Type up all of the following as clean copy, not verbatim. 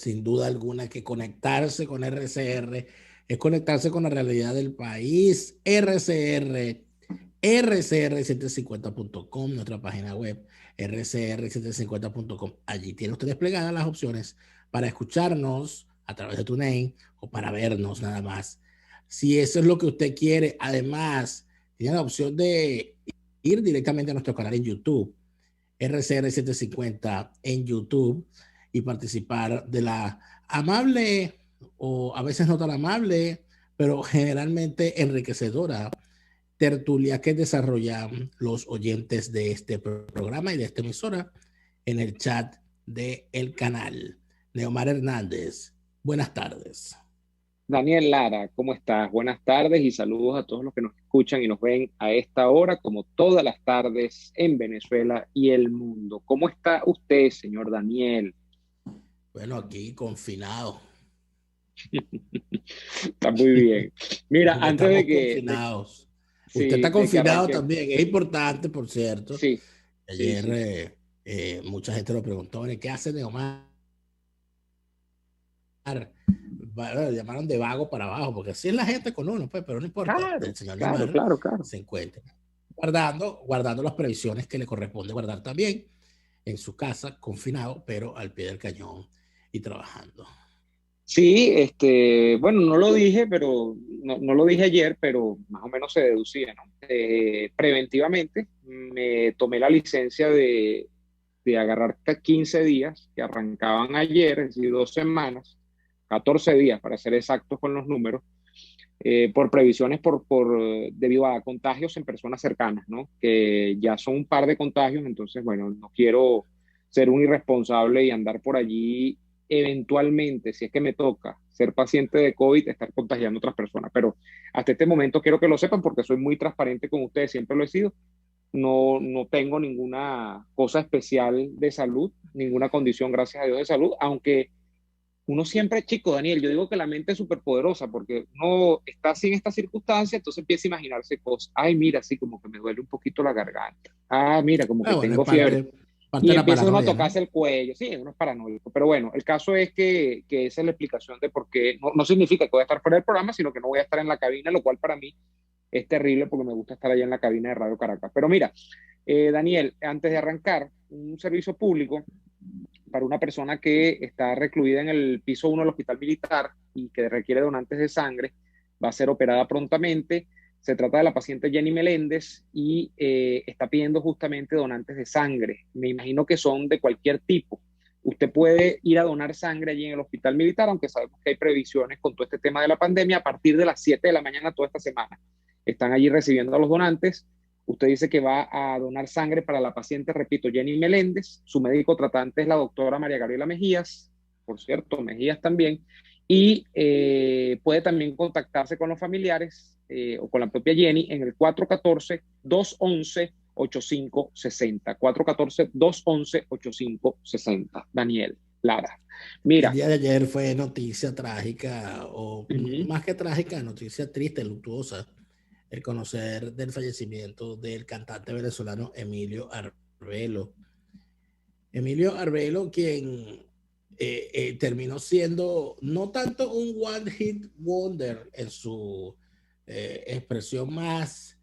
sin duda alguna, que conectarse con RCR es conectarse con la realidad del país. RCR, rcr750.com, nuestra página web, rcr750.com. Allí tiene usted desplegadas las opciones para escucharnos a través de TuneIn o para vernos nada más. Si eso es lo que usted quiere, además, tiene la opción de ir directamente a nuestro canal en YouTube, RCR750 en YouTube, y participar de la amable, o a veces no tan amable, pero generalmente enriquecedora tertulia que desarrollan los oyentes de este programa y de esta emisora en el chat del canal. Neomar Hernández, buenas tardes. Daniel Lara, ¿cómo estás? Buenas tardes y saludos a todos los que nos escuchan y nos ven a esta hora, como todas las tardes en Venezuela y el mundo. ¿Cómo está usted, señor Daniel? Bueno, aquí confinado. Está muy bien. Mira, antes Estamos confinados. Usted sí, está de que confinado arranque, también. Es importante, por cierto. sí, sí, Ayer sí. mucha gente lo preguntó, ¿qué hace Neomar? Bueno, llamaron de vago para abajo, porque así es la gente con uno, pues, pero no importa. El Claro, señor claro, Neomar claro, claro. se encuentra guardando las previsiones que le corresponde guardar también en su casa, confinado, pero al pie del cañón y trabajando. Sí, bueno, no lo dije, pero no lo dije ayer, pero más o menos se deducía, ¿no? Preventivamente me tomé la licencia de agarrar 15 días que arrancaban ayer, es decir, 2 semanas, 14 días para ser exactos con los números, por previsiones debido a contagios en personas cercanas, ¿no? Que ya son un par de contagios, entonces, bueno, no quiero ser un irresponsable y andar por allí eventualmente, si es que me toca ser paciente de COVID, estar contagiando a otras personas. Pero hasta este momento quiero que lo sepan porque soy muy transparente con ustedes, siempre lo he sido. No tengo ninguna cosa especial de salud, ninguna condición, gracias a Dios, de salud, aunque uno siempre, chico, Daniel, yo digo que la mente es súper poderosa porque uno está así en esta circunstancia, entonces empieza a imaginarse cosas. Ay, mira, así como que me duele un poquito la garganta. Ah, mira, como que Bueno, es tengo fiebre. parte Y de la empieza uno a paranoia, ¿no? tocarse el cuello. Sí, uno es paranoico. Pero bueno, el caso es que esa es la explicación de por qué. No significa que voy a estar fuera del programa, sino que no voy a estar en la cabina, lo cual para mí es terrible porque me gusta estar allá en la cabina de Radio Caracas. Pero mira, Daniel, antes de arrancar, un servicio público para una persona que está recluida en el piso 1 del hospital militar y que requiere donantes de sangre, va a ser operada prontamente. Se trata de la paciente Jenny Meléndez y está pidiendo justamente donantes de sangre. Me imagino que son de cualquier tipo. Usted puede ir a donar sangre allí en el hospital militar, aunque sabemos que hay previsiones con todo este tema de la pandemia a partir de las 7 de la mañana toda esta semana. Están allí recibiendo a los donantes. Usted dice que va a donar sangre para la paciente, repito, Jenny Meléndez. Su médico tratante es la doctora María Gabriela Mejías, por cierto, Mejías también. Y puede también contactarse con los familiares o con la propia Jenny en el 414-211-8560. 414-211-8560. Daniel Lara. El Mira, día de ayer fue noticia trágica, o uh-huh. más que trágica, noticia triste, luctuosa, el conocer del fallecimiento del cantante venezolano Emilio Arbelo. Emilio Arbelo, quien terminó siendo no tanto un one hit wonder en su expresión más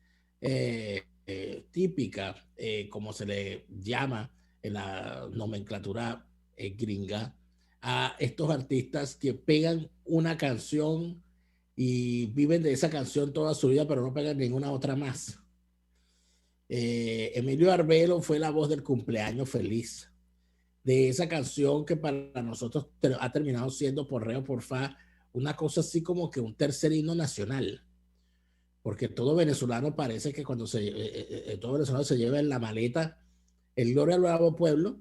típica, como se le llama en la nomenclatura gringa, a estos artistas que pegan una canción y viven de esa canción toda su vida, pero no pegan ninguna otra más. Emilio Arbelo fue la voz del cumpleaños feliz, de esa canción que para nosotros ha terminado siendo por re o por fa una cosa así como que un tercer himno nacional, porque todo venezolano parece que cuando todo venezolano se lleva en la maleta el Gloria al Bravo Pueblo,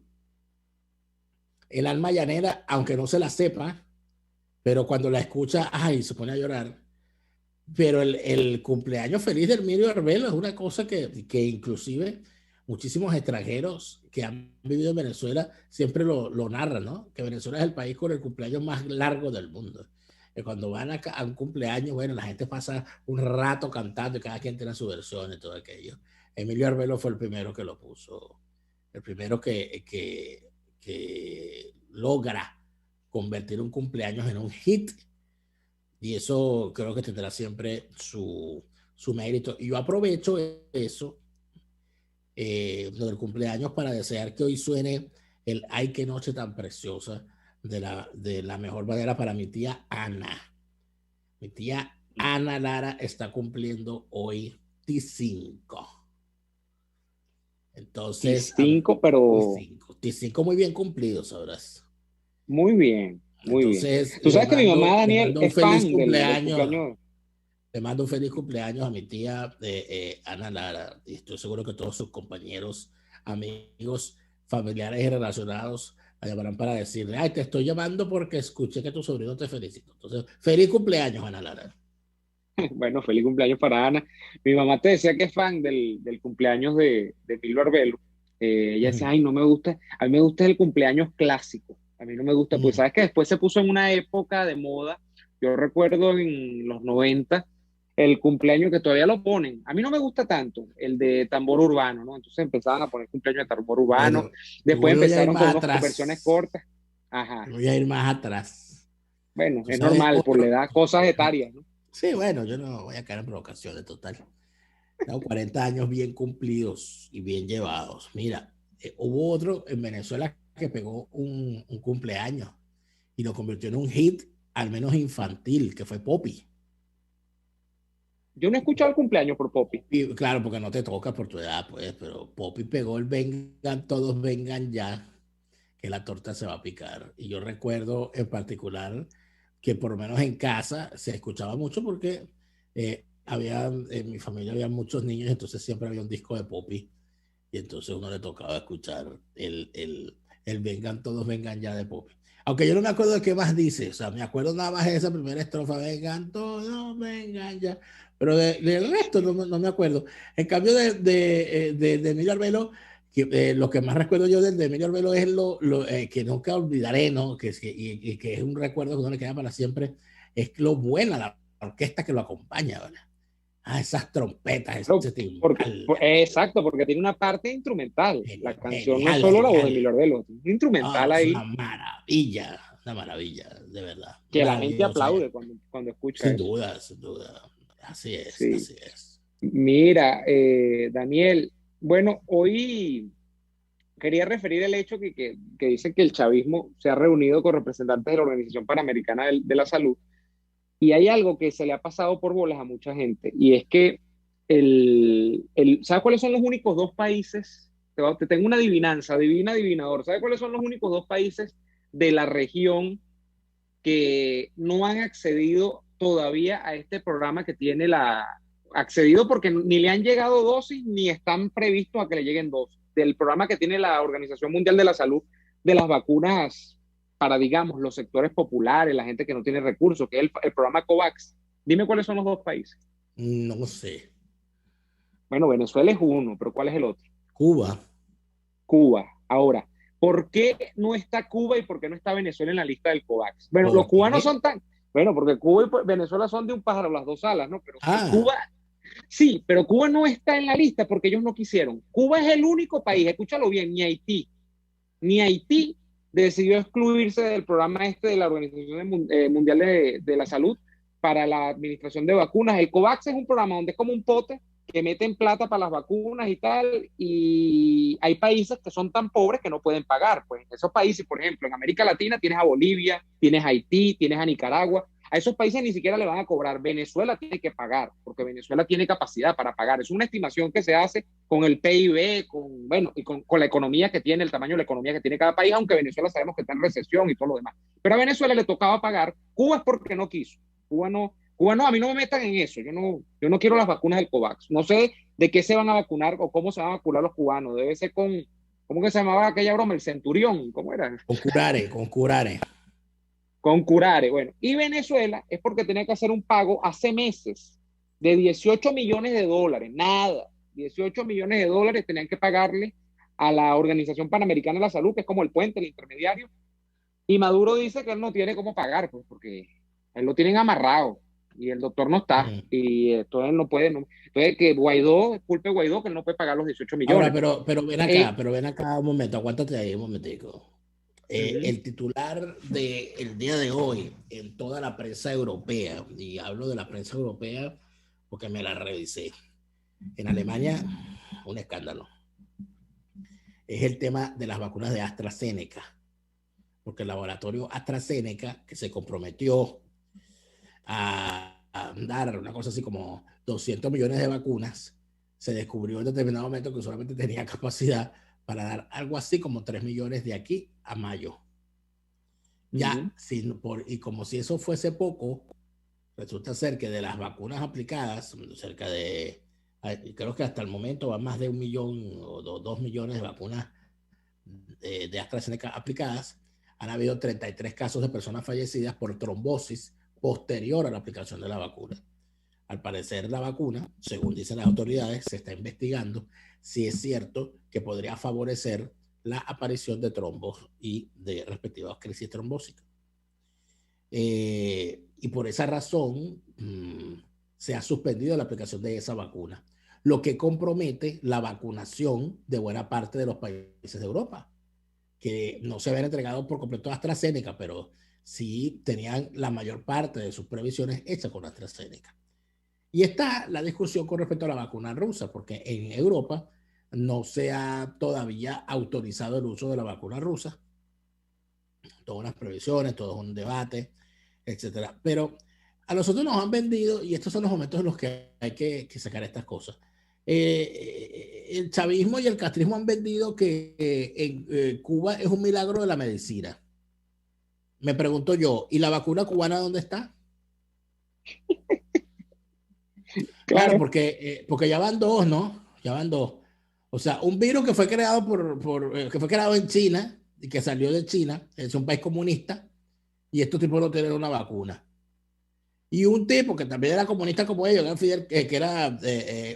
el alma llanera, aunque no se la sepa, pero cuando la escucha, ay, se pone a llorar. Pero el cumpleaños feliz de Emilio Arbelo es una cosa que inclusive muchísimos extranjeros que han vivido en Venezuela siempre lo narran, ¿no? Que Venezuela es el país con el cumpleaños más largo del mundo. Que cuando van a un cumpleaños, bueno, la gente pasa un rato cantando y cada quien tiene su versión y todo aquello. Emilio Arbelo fue el primero que lo puso, el primero que logra convertir un cumpleaños en un hit, y eso creo que tendrá siempre su mérito. Y yo aprovecho eso, lo del cumpleaños, para desear que hoy suene el "Ay, qué noche tan preciosa" de la mejor manera para mi tía Ana. Mi tía Ana Lara está cumpliendo hoy T5. Entonces, T5, pero T5 muy bien cumplido, sabrás. muy bien, muy bien. Entonces, Tú sabes que mi mamá, le Daniel, mando un es feliz fan del cumpleaños. cumpleaños. Le mando un feliz cumpleaños a mi tía Ana Lara. Y estoy seguro que todos sus compañeros, amigos, familiares y relacionados la llamarán para decirle: "Ay, te estoy llamando porque escuché que tu sobrino te felicitó". Entonces, feliz cumpleaños, Ana Lara. Bueno, feliz cumpleaños para Ana. Mi mamá te decía que es fan del cumpleaños de Milo Arbelo. Ella decía, ay, no me gusta, a mí me gusta el cumpleaños clásico. A mí no me gusta, pues sabes que después se puso en una época de moda. Yo recuerdo en los 90 el cumpleaños que todavía lo ponen. A mí no me gusta tanto el de tambor urbano, ¿no? Entonces empezaban a poner cumpleaños de tambor urbano. Bueno, yo Después voy a ir empezaron con más unas versiones atrás. cortas. Ajá. Yo voy a ir más atrás. Bueno, Tú es sabes, normal, por la otro. edad, cosas etarias, ¿no? Sí, bueno, yo no voy a caer en provocaciones, total. Tengo 40 años bien cumplidos y bien llevados. Mira, hubo otro en Venezuela que pegó un cumpleaños y lo convirtió en un hit, al menos infantil, que fue Poppy. Yo no he escuchado el cumpleaños por Poppy. Y claro, porque no te toca por tu edad, pues, pero Poppy pegó el "vengan, todos vengan ya, que la torta se va a picar". Y yo recuerdo en particular que por lo menos en casa se escuchaba mucho porque en mi familia había muchos niños, entonces siempre había un disco de Poppy, y entonces uno le tocaba escuchar el "vengan, todos vengan ya" de Poppy. Aunque yo no me acuerdo de qué más dice, o sea, me acuerdo nada más de esa primera estrofa: "vengan todos, vengan ya", pero del resto no me acuerdo. En cambio de Emilio Arbelo, lo que más recuerdo yo de Emilio Arbelo es que nunca olvidaré, ¿no? Y que es un recuerdo que no le queda para siempre, es lo buena la orquesta que lo acompaña, ¿verdad? Esas trompetas, Claro, ese timbal. exacto, porque tiene una parte instrumental. La canción no es Genial, solo la voz de genial. Emilio Arbelo, es un instrumental Es ahí una maravilla, de verdad. que la gente Maravillosa. aplaude cuando escucha Sin eso. duda, sin duda. Así es, Sí. así es. Mira, Daniel, bueno, hoy quería referir el hecho que dice que el chavismo se ha reunido con representantes de la Organización Panamericana de la Salud. Y hay algo que se le ha pasado por bolas a mucha gente, y es que ¿sabes cuáles son los únicos dos países? Te tengo una adivinanza, adivina, adivinador. ¿Sabes cuáles son los únicos dos países de la región que no han accedido todavía a este programa que tiene accedido porque ni le han llegado dosis ni están previstos a que le lleguen dosis, del programa que tiene la Organización Mundial de la Salud de las vacunas para, digamos, los sectores populares, la gente que no tiene recursos, que es el programa COVAX? Dime cuáles son los dos países. No sé. Bueno, Venezuela es uno, pero ¿cuál es el otro? Cuba. Cuba. Ahora, ¿por qué no está Cuba y por qué no está Venezuela en la lista del COVAX? Bueno, los ¿Por cubanos qué? son tan... Bueno, porque Cuba y Venezuela son de un pájaro las dos alas, ¿no? Pero Ah, Cuba, sí, pero Cuba no está en la lista porque ellos no quisieron. Cuba es el único país, escúchalo bien, ni Haití decidió excluirse del programa este de la Organización Mundial de la Salud para la administración de vacunas. El COVAX es un programa donde es como un pote que meten plata para las vacunas y tal, y hay países que son tan pobres que no pueden pagar. Pues en esos países, por ejemplo, en América Latina tienes a Bolivia, tienes a Haití, tienes a Nicaragua. A esos países ni siquiera le van a cobrar. Venezuela tiene que pagar, porque Venezuela tiene capacidad para pagar. Es una estimación que se hace con el PIB, bueno, y con la economía que tiene, el tamaño de la economía que tiene cada país, aunque Venezuela sabemos que está en recesión y todo lo demás. Pero a Venezuela le tocaba pagar. Cuba es porque no quiso. Cuba no, a mí no me metan en eso. Yo no quiero las vacunas del COVAX. No sé de qué se van a vacunar o cómo se van a vacunar los cubanos. Debe ser ¿cómo que se llamaba aquella broma? El Centurión, ¿cómo era? con curare. Con Curare. Bueno, y Venezuela es porque tenía que hacer un pago hace meses de 18 millones de dólares. Nada. 18 millones de dólares tenían que pagarle a la Organización Panamericana de la Salud, que es como el puente, el intermediario. Y Maduro dice que él no tiene cómo pagar, pues, porque él lo tienen amarrado y el doctor no está. Y entonces él no puede. No. Entonces, que Guaidó, culpe a Guaidó, que él no puede pagar los 18 Ahora, millones. pero ven acá un momento, aguántate ahí un momentico. Ujú. El titular del día de hoy en toda la prensa europea, y hablo de la prensa europea porque me la revisé, en Alemania, un escándalo, es el tema de las vacunas de AstraZeneca, porque el laboratorio AstraZeneca, que se comprometió a dar una cosa así como 200 millones de vacunas, se descubrió en determinado momento que solamente tenía capacidad para dar algo así como 3 millones de aquí a mayo. Ujú. Ya, y como si eso fuese poco, resulta ser que de las vacunas aplicadas, cerca de, creo que hasta el momento va más de 1 millón o 2 millones de vacunas de AstraZeneca aplicadas. Han habido 33 casos de personas fallecidas por trombosis posterior a la aplicación de la vacuna. Al parecer la vacuna, según dicen las autoridades, se está investigando si es cierto que podría favorecer la aparición de trombos y de respectivas crisis trombósicas. Y por esa razón se ha suspendido la aplicación de esa vacuna, lo que compromete la vacunación de buena parte de los países de Europa, que no se habían entregado por completo a AstraZeneca, pero sí tenían la mayor parte de sus previsiones hechas con AstraZeneca. Y está la discusión con respecto a la vacuna rusa, porque en Europa no se ha todavía autorizado el uso de la vacuna rusa. Todas unas previsiones, todo un debate, etcétera. Pero a nosotros nos han vendido, y estos son los momentos en los que hay que sacar estas cosas. El chavismo y el castrismo han vendido que en Cuba es un milagro de la medicina. Me pregunto yo, ¿y la vacuna cubana dónde está? Claro, Claro. porque ya van dos, ¿no? Ya van dos. O sea, un virus que fue creado que fue creado en China y que salió de China, es un país comunista, y estos tipos no tienen una vacuna. Y un tipo que también era comunista como ellos, que era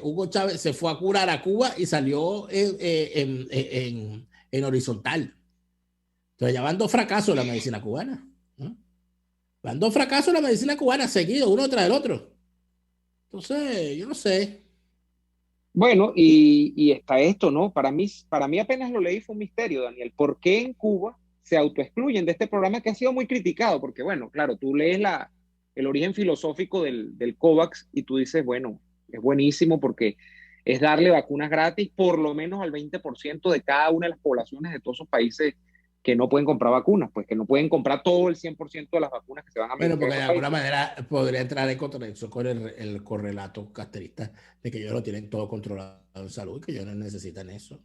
Hugo Chávez, se fue a curar a Cuba y salió en horizontal. Entonces ya van dos fracasos de la medicina cubana, ¿no? Van dos fracasos de la medicina cubana seguidos, uno tras el otro. Entonces, yo no sé. Bueno, y está esto, ¿no? Para mí apenas lo leí fue un misterio, Daniel. ¿Por qué en Cuba se autoexcluyen de este programa que ha sido muy criticado? Porque, bueno, claro, tú lees el origen filosófico del COVAX y tú dices, bueno, es buenísimo porque es darle vacunas gratis por lo menos al 20% de cada una de las poblaciones de todos esos países que no pueden comprar vacunas, pues que no pueden comprar todo el 100% de las vacunas que se van a Bueno, administrar porque en de esos alguna países. manera podría entrar en contradicción con el correlato castrista de que ellos lo tienen todo controlado en salud y que ellos no necesitan eso.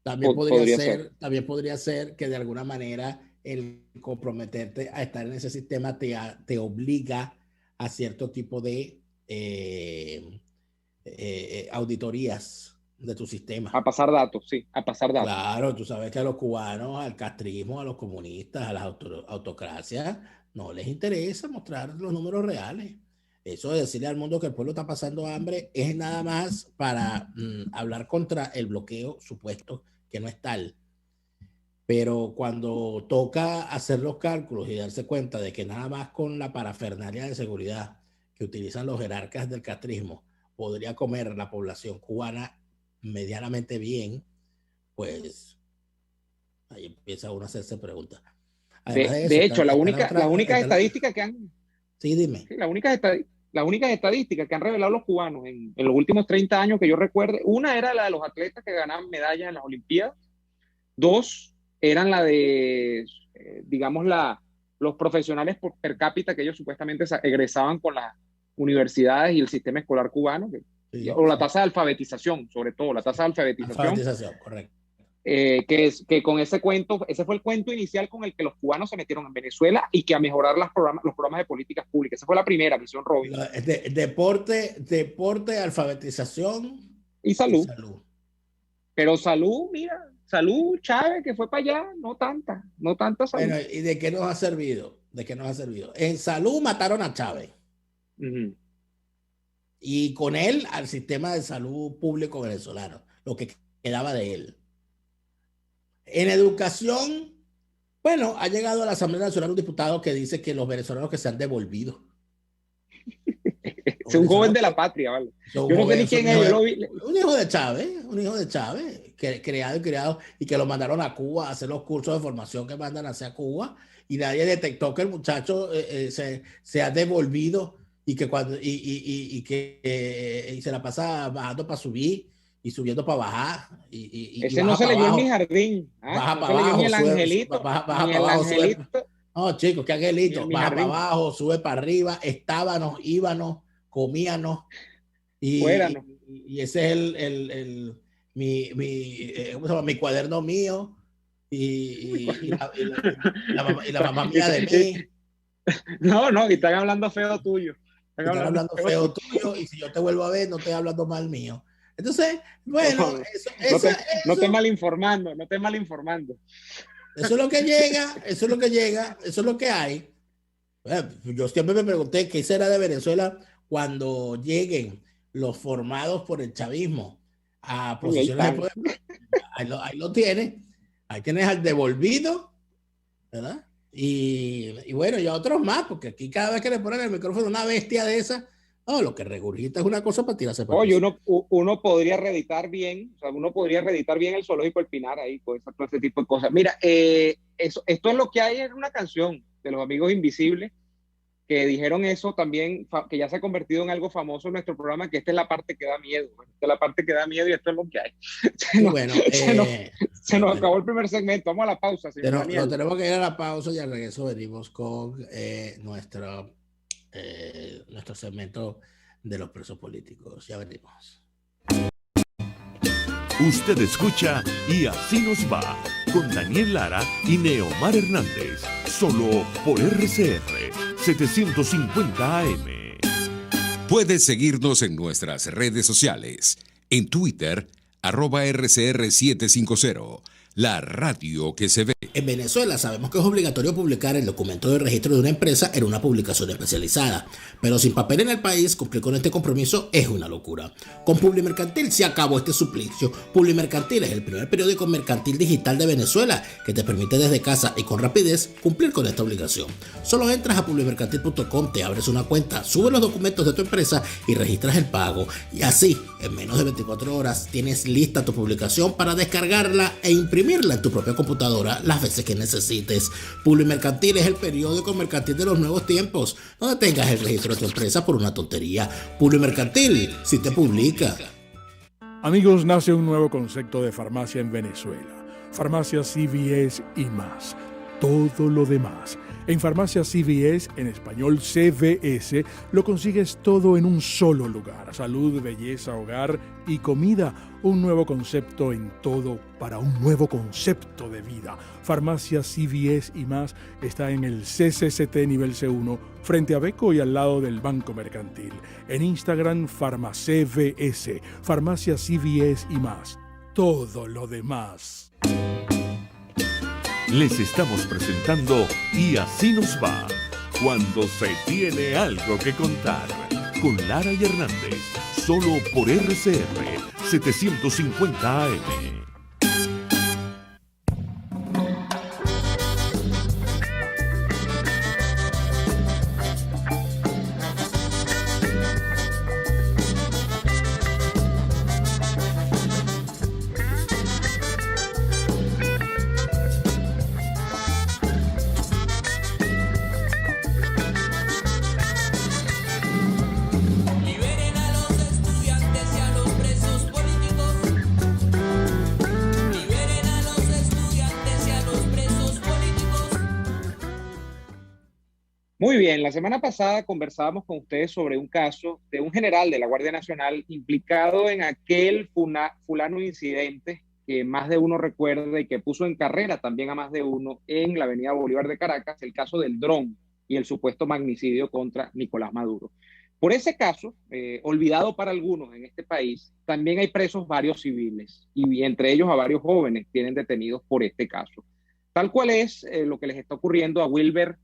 Podría ser. También podría ser que de alguna manera el comprometerte a estar en ese sistema te obliga a cierto tipo de auditorías de tu A sistema. pasar datos, sí, a pasar datos. Claro, tú sabes que a los cubanos, al castrismo, a los comunistas, a las autocracias, no les interesa mostrar los números reales. Eso de decirle al mundo que el pueblo está pasando hambre es nada más para hablar contra el bloqueo supuesto, que no es tal. Pero cuando toca hacer los cálculos y darse cuenta de que nada más con la parafernalia de seguridad que utilizan los jerarcas del castrismo podría comer la población cubana medianamente bien, pues ahí empieza uno a hacerse preguntas. Además de eso, De hecho, las únicas está estadísticas que han, sí, dime. sí, las únicas estadísticas que han revelado los cubanos en los últimos 30 años que yo recuerde, una era la de los atletas que ganaban medallas en las Olimpiadas, dos eran la de, digamos, los profesionales por per cápita que ellos supuestamente egresaban con las universidades y el sistema escolar cubano, Sí, o la sí, tasa de alfabetización, sobre todo, la tasa de alfabetización alfabetización, correcto. que con ese cuento, ese fue el cuento inicial con el que los cubanos se metieron en Venezuela y que a mejorar los programas de políticas públicas. Esa fue la primera misión Robinson. Deporte, alfabetización Y y salud. salud. Pero salud, mira, salud, Chávez, que fue para allá, no tanta salud. Bueno, ¿y de qué nos ha servido? ¿De qué nos ha servido? En salud mataron a Chávez Uh -huh. y con él al sistema de salud público venezolano, lo que quedaba de él. En educación, bueno, ha llegado a la Asamblea Nacional un diputado que dice que los venezolanos que se han devolvido. Es un joven de la patria, ¿vale? Yo no sé ni quién es, yo lo vi. Un hijo de Chávez, creado, y que lo mandaron a Cuba a hacer los cursos de formación que mandan hacia Cuba, y nadie detectó que el muchacho se ha devolvido y que y se la pasa bajando para subir y subiendo para bajar. Ese no se leyó en mi jardín. Baja para abajo, ni el angelito. Baja para abajo, sube. No, chicos, qué angelito. Baja para abajo, sube para arriba, estábamos, íbamos, comíamos. Y ese es mi cuaderno mío y la mamá mía de mí. No, y están hablando feo tuyo. Están hablando feo tuyo, y si yo te vuelvo a ver, no estoy hablando mal mío. Entonces, bueno, no te malinformando. Eso es lo que llega, eso es lo que hay. Yo siempre me pregunté qué será de Venezuela cuando lleguen los formados por el chavismo a posiciones de poder. Ahí lo tienes. Ahí tienes al devolvido, ¿verdad? Y bueno, y a otros más, porque aquí cada vez que le ponen el micrófono a una bestia de esa, lo que regurgita es una cosa para tirarse para Oye, uno podría reeditar bien, el Zoológico El Pinar ahí, pues ese tipo de cosas. Mira, esto es lo que hay en una canción de los Amigos Invisibles, que dijeron eso también, que ya se ha convertido en algo famoso en nuestro programa, que esta es la parte que da miedo. Esta es la parte que da miedo y esto es lo que hay. Se nos acabó el primer segmento. Vamos a la pausa, señor Daniel. Tenemos que ir a la pausa y al regreso venimos con nuestro segmento de los presos políticos. Ya venimos. Usted escucha Y Así Nos Va, con Daniel Lara y Neomar Hernández, solo por RCR 750 AM. Puedes seguirnos en nuestras redes sociales. En Twitter, @RCR750, la radio que se ve. En Venezuela sabemos que es obligatorio publicar el documento de registro de una empresa en una publicación especializada, pero sin papel en el país, cumplir con este compromiso es una locura. Con Publimercantil se acabó este suplicio. Publimercantil es el primer periódico mercantil digital de Venezuela que te permite desde casa y con rapidez cumplir con esta obligación. Solo entras a publimercantil.com, te abres una cuenta, subes los documentos de tu empresa y registras el pago. Y así, en menos de 24 horas, tienes lista tu publicación para descargarla e imprimirla en tu propia computadora las veces que necesites. Publimercantil es el periódico mercantil de los nuevos tiempos. No detengas el registro de tu empresa por una tontería. Publimercantil, si te publica. Amigos, nace un nuevo concepto de farmacia en Venezuela. Farmacia CVS y más. Todo lo demás. En Farmacia CVS, en español CVS, lo consigues todo en un solo lugar. Salud, belleza, hogar y comida. Un nuevo concepto en todo para un nuevo concepto de vida. Farmacia CVS y más está en el CCCT nivel C1, frente a Beco y al lado del Banco Mercantil. En Instagram, FarmaCVS. Farmacia CVS y más. Todo lo demás. Les estamos presentando Y Así Nos Va, cuando se tiene algo que contar, con Lara y Hernández, solo por RCR 750 AM. Muy bien, la semana pasada conversábamos con ustedes sobre un caso de un general de la Guardia Nacional implicado en aquel fulano incidente que más de uno recuerda y que puso en carrera también a más de uno en la avenida Bolívar de Caracas, el caso del dron y el supuesto magnicidio contra Nicolás Maduro. Por ese caso, olvidado para algunos en este país, también hay presos varios civiles y entre ellos a varios jóvenes tienen detenidos por este caso. Tal cual es lo que les está ocurriendo a Wilber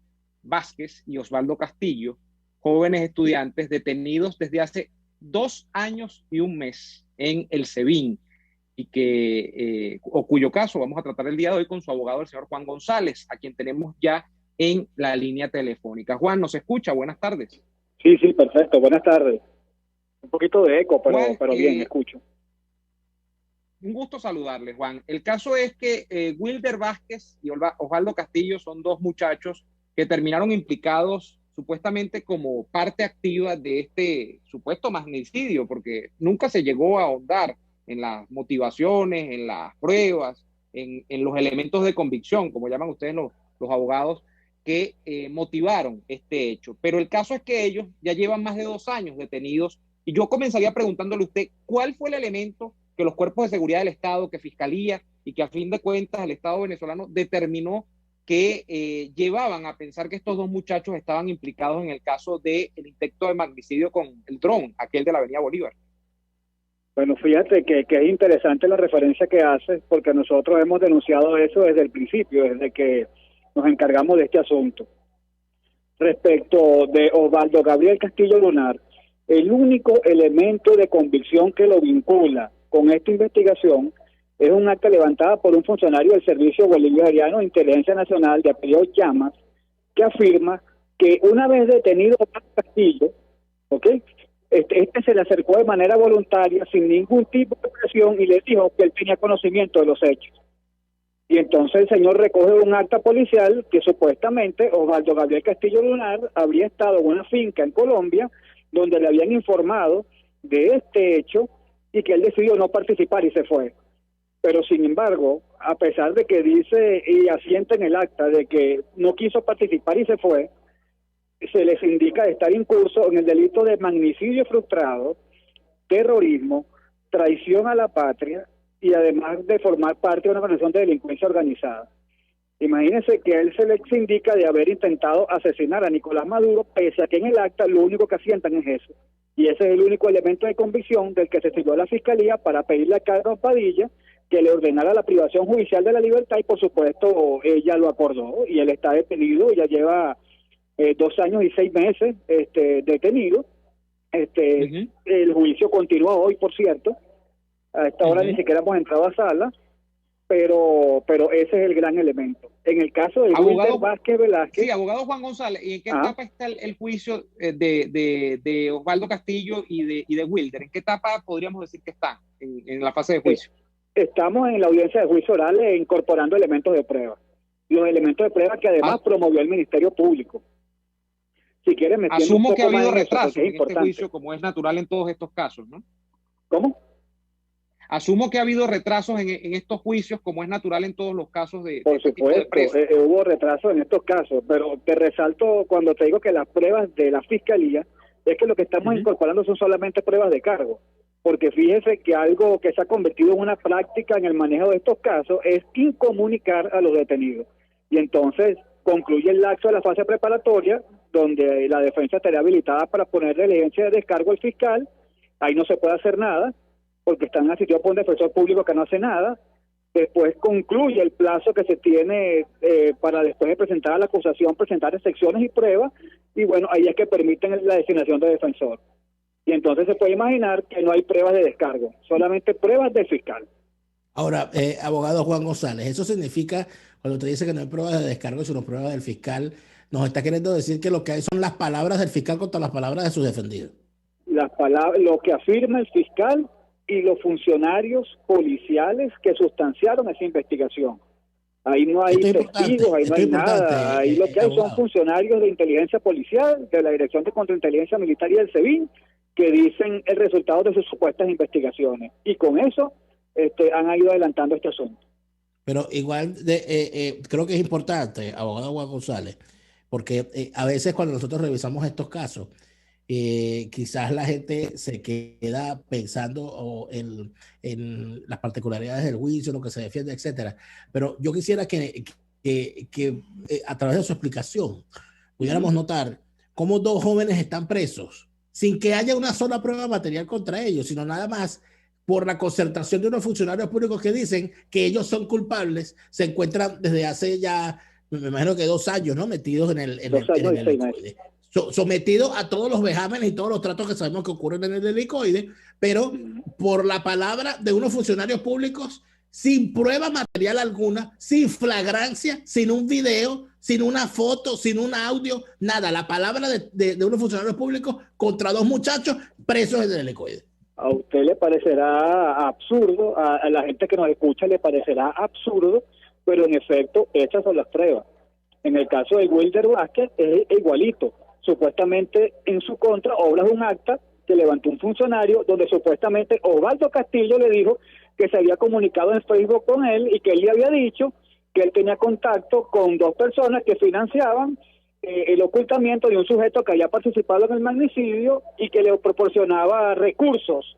Vázquez y Osvaldo Castillo, jóvenes estudiantes detenidos desde hace 2 años y 1 mes en el SEBIN, y cuyo caso vamos a tratar el día de hoy con su abogado, el señor Juan González, a quien tenemos ya en la línea telefónica. Juan, ¿nos escucha? Buenas tardes. Sí, perfecto. Buenas tardes. Un poquito de eco, Juan, pero bien, escucho. un gusto saludarle, Juan. El caso es que Wilder Vázquez y Osvaldo Castillo son dos muchachos que terminaron implicados supuestamente como parte activa de este supuesto magnicidio, porque nunca se llegó a ahondar en las motivaciones, en las pruebas, en los elementos de convicción, como llaman ustedes los abogados, que motivaron este hecho. Pero el caso es que ellos ya llevan más de 2 años detenidos y yo comenzaría preguntándole a usted, ¿cuál fue el elemento que los cuerpos de seguridad del Estado, que Fiscalía y que a fin de cuentas el Estado venezolano determinó que llevaban a pensar que estos dos muchachos estaban implicados en el caso del intento de magnicidio con el dron, aquel de la Avenida Bolívar? Bueno, fíjate que es interesante la referencia que haces, porque nosotros hemos denunciado eso desde el principio, desde que nos encargamos de este asunto. Respecto de Osvaldo Gabriel Castillo Lunar, el único elemento de convicción que lo vincula con esta investigación es un acta levantada por un funcionario del Servicio Bolivariano de Inteligencia Nacional de apellido Llamas, que afirma que una vez detenido Castillo, ¿ok?, este se le acercó de manera voluntaria, sin ningún tipo de presión, y le dijo que él tenía conocimiento de los hechos. Y entonces el señor recoge un acta policial que supuestamente Osvaldo Gabriel Castillo Lunar habría estado en una finca en Colombia donde le habían informado de este hecho y que él decidió no participar y se fue. Pero sin embargo, a pesar de que dice y asienta en el acta de que no quiso participar y se fue, se les indica estar incurso en el delito de magnicidio frustrado, terrorismo, traición a la patria y además de formar parte de una organización de delincuencia organizada. Imagínense que a él se le indica de haber intentado asesinar a Nicolás Maduro, pese a que en el acta lo único que asientan es eso. Y ese es el único elemento de convicción del que se sirvió a la Fiscalía para pedirle a Carlos Padilla que le ordenara la privación judicial de la libertad, y por supuesto ella lo acordó y él está detenido, ya lleva 2 años y 6 meses detenido. El juicio continúa hoy, por cierto. A esta hora ni siquiera hemos entrado a sala, pero ese es el gran elemento. En el caso de Wilder Vázquez Velázquez... Sí, abogado Juan González, ¿y en qué etapa está el juicio de Osvaldo Castillo y de Wilder? ¿En qué etapa podríamos decir que están en la fase de juicio? Estamos en la audiencia de juicio oral incorporando elementos de prueba. Los elementos de prueba que además promovió el Ministerio Público. Si quieres, asumo que ha habido retrasos en este juicio, como es natural en todos estos casos, ¿no? ¿Cómo? Asumo que ha habido retrasos en estos juicios, como es natural en todos los casos de... Por supuesto, hubo retrasos en estos casos, pero te resalto cuando te digo que las pruebas de la Fiscalía es que lo que estamos incorporando son solamente pruebas de cargo, porque fíjese que algo que se ha convertido en una práctica en el manejo de estos casos es incomunicar a los detenidos. Y entonces concluye el lapso de la fase preparatoria, donde la defensa estaría habilitada para poner diligencia de descargo al fiscal. Ahí no se puede hacer nada, porque están asistidos por un defensor público que no hace nada. Después concluye el plazo que se tiene para después de presentar a la acusación, presentar excepciones y pruebas, y bueno, ahí es que permiten la designación de defensor. Y entonces se puede imaginar que no hay pruebas de descargo, solamente pruebas del fiscal. Ahora, abogado Juan González, eso significa, cuando te dice que no hay pruebas de descargo, sino pruebas del fiscal, nos está queriendo decir que lo que hay son las palabras del fiscal contra las palabras de sus defendidos. Las palabras, lo que afirma el fiscal y los funcionarios policiales que sustanciaron esa investigación. Ahí no hay testigos, ahí no hay nada. Ahí lo que hay son funcionarios de inteligencia policial, de la Dirección de Contrainteligencia Militar y del SEBIN, que dicen el resultado de sus supuestas investigaciones. Y con eso han ido adelantando este asunto. Pero igual creo que es importante, abogado Juan González, porque a veces cuando nosotros revisamos estos casos, quizás la gente se queda pensando en las particularidades del juicio, lo que se defiende, etcétera. Pero yo quisiera que a través de su explicación pudiéramos notar cómo 2 jóvenes están presos sin que haya una sola prueba material contra ellos, sino nada más por la concertación de unos funcionarios públicos que dicen que ellos son culpables. Se encuentran desde hace ya, me imagino que 2 años, ¿no?, metidos en el helicoide, sometidos a todos los vejámenes y todos los tratos que sabemos que ocurren en el helicoide, pero por la palabra de unos funcionarios públicos, sin prueba material alguna, sin flagrancia, sin un video, sin una foto, sin un audio, nada. La palabra de unos funcionarios públicos contra 2 muchachos presos en el helicoide. A usted le parecerá absurdo, a la gente que nos escucha le parecerá absurdo, pero en efecto, estas son las pruebas. En el caso de Wilder Vázquez es igualito. Supuestamente en su contra obras un acta que levantó un funcionario donde supuestamente Osvaldo Castillo le dijo que se había comunicado en Facebook con él y que él le había dicho que él tenía contacto con 2 personas que financiaban el ocultamiento de un sujeto que había participado en el magnicidio y que le proporcionaba recursos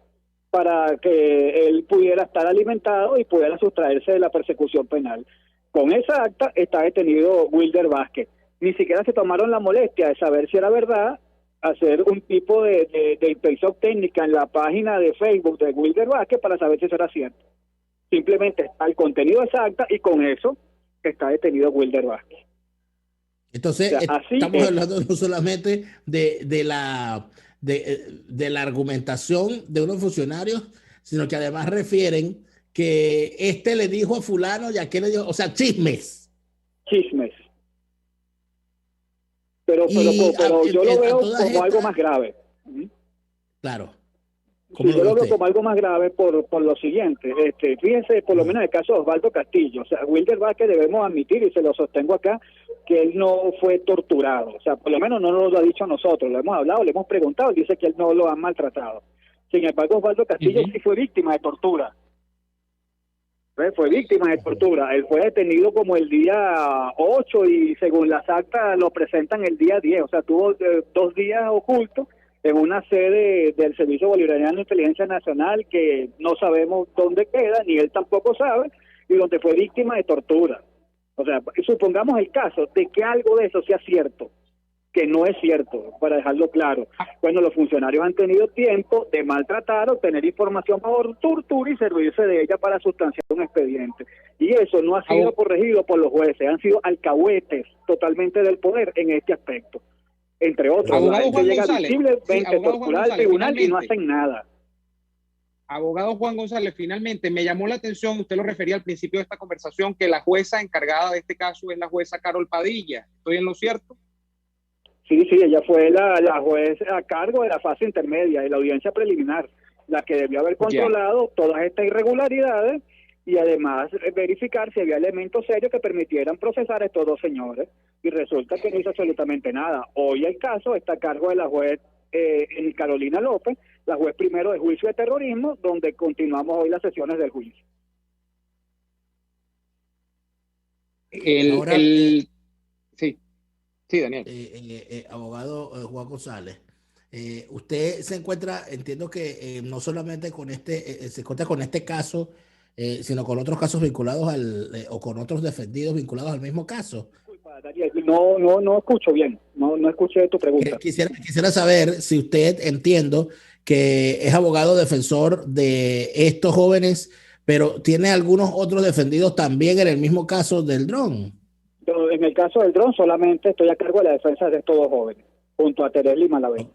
para que él pudiera estar alimentado y pudiera sustraerse de la persecución penal. Con esa acta está detenido Wilder Vázquez. Ni siquiera se tomaron la molestia de saber si era verdad, hacer un tipo de inspección técnica en la página de Facebook de Wilder Vázquez para saber si eso era cierto. Simplemente está el contenido de esa acta y con eso está detenido Wilder Vázquez. Entonces, O sea, estamos hablando no solamente de la argumentación de unos funcionarios, sino que además refieren que este le dijo a fulano y aquel le dijo, o sea, chismes. Pero yo lo veo como algo más grave. Claro. Sí, yo lo veo como algo más grave por lo siguiente. Fíjense, por lo menos en el caso de Osvaldo Castillo, o sea, Wilder Vázquez debemos admitir, y se lo sostengo acá, que él no fue torturado. O sea, por lo menos no nos lo ha dicho a nosotros, lo hemos hablado, le hemos preguntado, él dice que él no lo ha maltratado. Sin embargo, Osvaldo Castillo sí fue víctima de tortura. Fue víctima de tortura. Él fue detenido como el día 8 y según las actas lo presentan el día 10. O sea, tuvo 2 días ocultos en una sede del Servicio Bolivariano de Inteligencia Nacional que no sabemos dónde queda, ni él tampoco sabe, y donde fue víctima de tortura. O sea, supongamos el caso de que algo de eso sea cierto, que no es cierto, para dejarlo claro. Bueno, los funcionarios han tenido tiempo de maltratar, obtener información por tortura y servirse de ella para sustanciar un expediente. Y eso no ha sido corregido por los jueces, han sido alcahuetes totalmente del poder en este aspecto. Entre otros, abogado Juan llega González, visiblemente torturada al tribunal y no hacen nada. Abogado Juan González, finalmente me llamó la atención, usted lo refería al principio de esta conversación, que la jueza encargada de este caso es la jueza Carol Padilla. ¿Estoy en lo cierto? Sí, ella fue la juez a cargo de la fase intermedia, de la audiencia preliminar, la que debió haber controlado todas estas irregularidades y además verificar si había elementos serios que permitieran procesar a estos 2 señores. Y resulta que no hizo absolutamente nada. Hoy el caso está a cargo de la juez Carolina López, la juez primero de juicio de terrorismo, donde continuamos hoy las sesiones del juicio. Sí, Daniel. Abogado Juan González, usted se encuentra, entiendo que no solamente con se encuentra con este caso, sino con otros casos vinculados o con otros defendidos vinculados al mismo caso. Disculpa, Daniel, no escucho bien, no escuché tu pregunta. Quisiera saber si usted, entiendo que es abogado defensor de estos jóvenes, pero tiene algunos otros defendidos también en el mismo caso del dron. En el caso del dron solamente estoy a cargo de la defensa de estos 2 jóvenes, junto a Tereli y Malavé.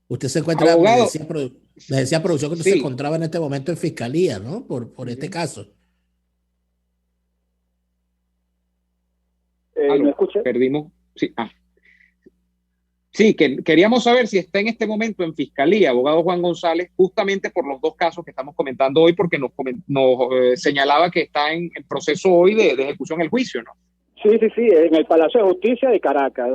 Usted se encuentra, me decía producción que usted se encontraba en este momento en fiscalía, ¿no? Por este caso. ¿No escuché? Perdimos. Sí, Sí, que queríamos saber si está en este momento en fiscalía, abogado Juan González, justamente por los 2 casos que estamos comentando hoy, porque nos señalaba que está en proceso hoy de ejecución el juicio, ¿no? Sí, en el Palacio de Justicia de Caracas,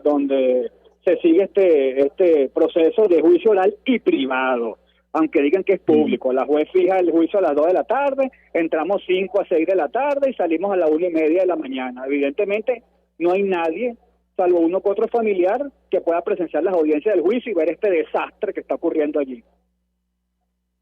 donde se sigue este proceso de juicio oral y privado, aunque digan que es público. La juez fija el juicio a las 2 de la tarde, entramos 5 a 6 de la tarde y salimos a la 1:30 de la mañana. Evidentemente no hay nadie, salvo uno que otro familiar, que pueda presenciar las audiencias del juicio y ver este desastre que está ocurriendo allí.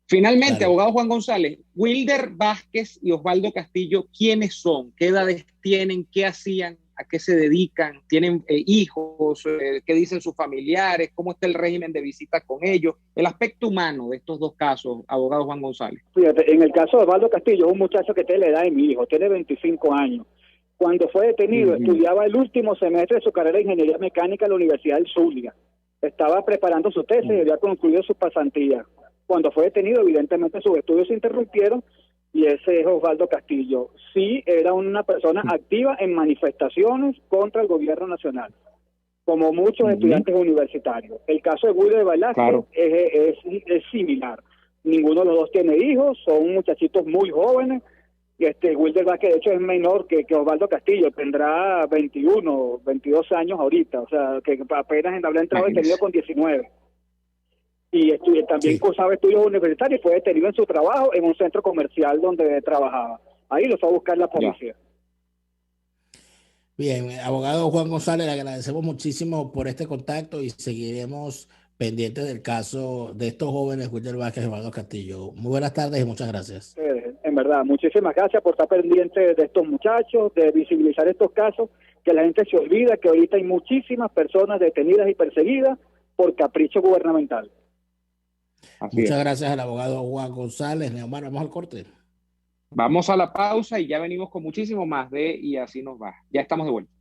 Finalmente, abogado Juan González, Wilder Vázquez y Osvaldo Castillo, ¿quiénes son? ¿Qué edades tienen? ¿Qué hacían? ¿A qué se dedican? ¿Tienen hijos? ¿Qué dicen sus familiares? ¿Cómo está el régimen de visita con ellos? El aspecto humano de estos 2 casos, abogado Juan González. Fíjate, en el caso de Osvaldo Castillo, es un muchacho que tiene la edad de mi hijo, tiene 25 años. Cuando fue detenido, estudiaba el último semestre de su carrera de Ingeniería Mecánica en la Universidad del Zulia. Estaba preparando su tesis y había concluido su pasantía. Cuando fue detenido, evidentemente sus estudios se interrumpieron y ese es Osvaldo Castillo. Sí, era una persona activa en manifestaciones contra el gobierno nacional, como muchos estudiantes universitarios. El caso de Wilder Velázquez Claro. es similar. Ninguno de los dos tiene hijos, son muchachitos muy jóvenes. Wilder Vázquez, de hecho, es menor que Osvaldo Castillo, tendrá 21, 22 años ahorita, o sea, que apenas habrá entrado detenido con 19. Y también cursaba estudios universitarios, fue detenido en su trabajo en un centro comercial donde trabajaba. Ahí lo fue a buscar la policía. Bien, abogado Juan González, le agradecemos muchísimo por este contacto y seguiremos pendientes del caso de estos jóvenes, Wilder Vázquez y Osvaldo Castillo. Muy buenas tardes y muchas gracias. En verdad, muchísimas gracias por estar pendiente de estos muchachos, de visibilizar estos casos, que la gente se olvida que ahorita hay muchísimas personas detenidas y perseguidas por capricho gubernamental. Muchas gracias al abogado Juan González. Neomar, vamos al corte. Vamos a la pausa y ya venimos con muchísimo más de Y Así Nos Va. Ya estamos de vuelta.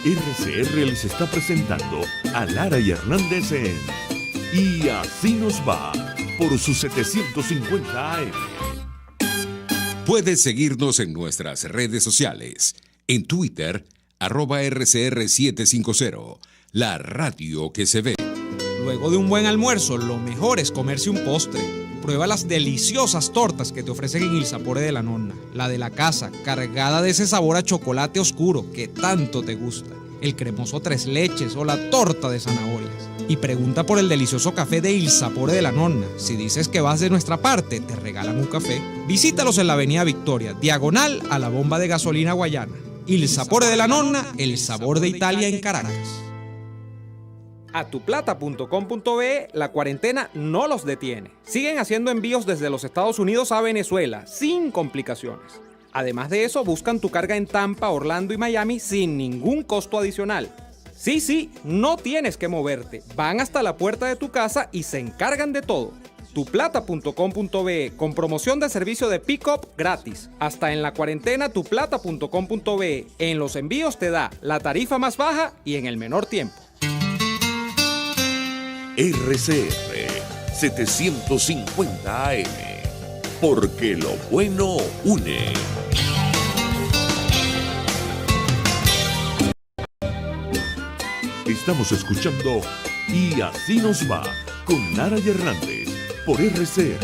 RCR les está presentando a Lara y Hernández en Y Así Nos Va por su 750 AM. Puedes seguirnos en nuestras redes sociales. En Twitter, @RCR750, la radio que se ve. Luego de un buen almuerzo, lo mejor es comerse un postre. Prueba las deliciosas tortas que te ofrecen en Il Sapore de la Nonna. La de la casa, cargada de ese sabor a chocolate oscuro que tanto te gusta. El cremoso tres leches o la torta de zanahorias. Y pregunta por el delicioso café de Il Sapore de la Nonna. Si dices que vas de nuestra parte, te regalan un café. Visítalos en la avenida Victoria, diagonal a la bomba de gasolina Guayana. Il Sapore de la Nonna, el sabor de Italia en Caracas. Atuplata.com.be, la cuarentena no los detiene. Siguen haciendo envíos desde los Estados Unidos a Venezuela, sin complicaciones. Además de eso, buscan tu carga en Tampa, Orlando y Miami sin ningún costo adicional. Sí, no tienes que moverte. Van hasta la puerta de tu casa y se encargan de todo. Tuplata.com.be, con promoción de servicio de pick-up gratis. Hasta en la cuarentena, tuplata.com.be. En los envíos te da la tarifa más baja y en el menor tiempo. RCR 750 AM, porque lo bueno une. Estamos escuchando Y Así Nos Va con Lara y Hernández por RCR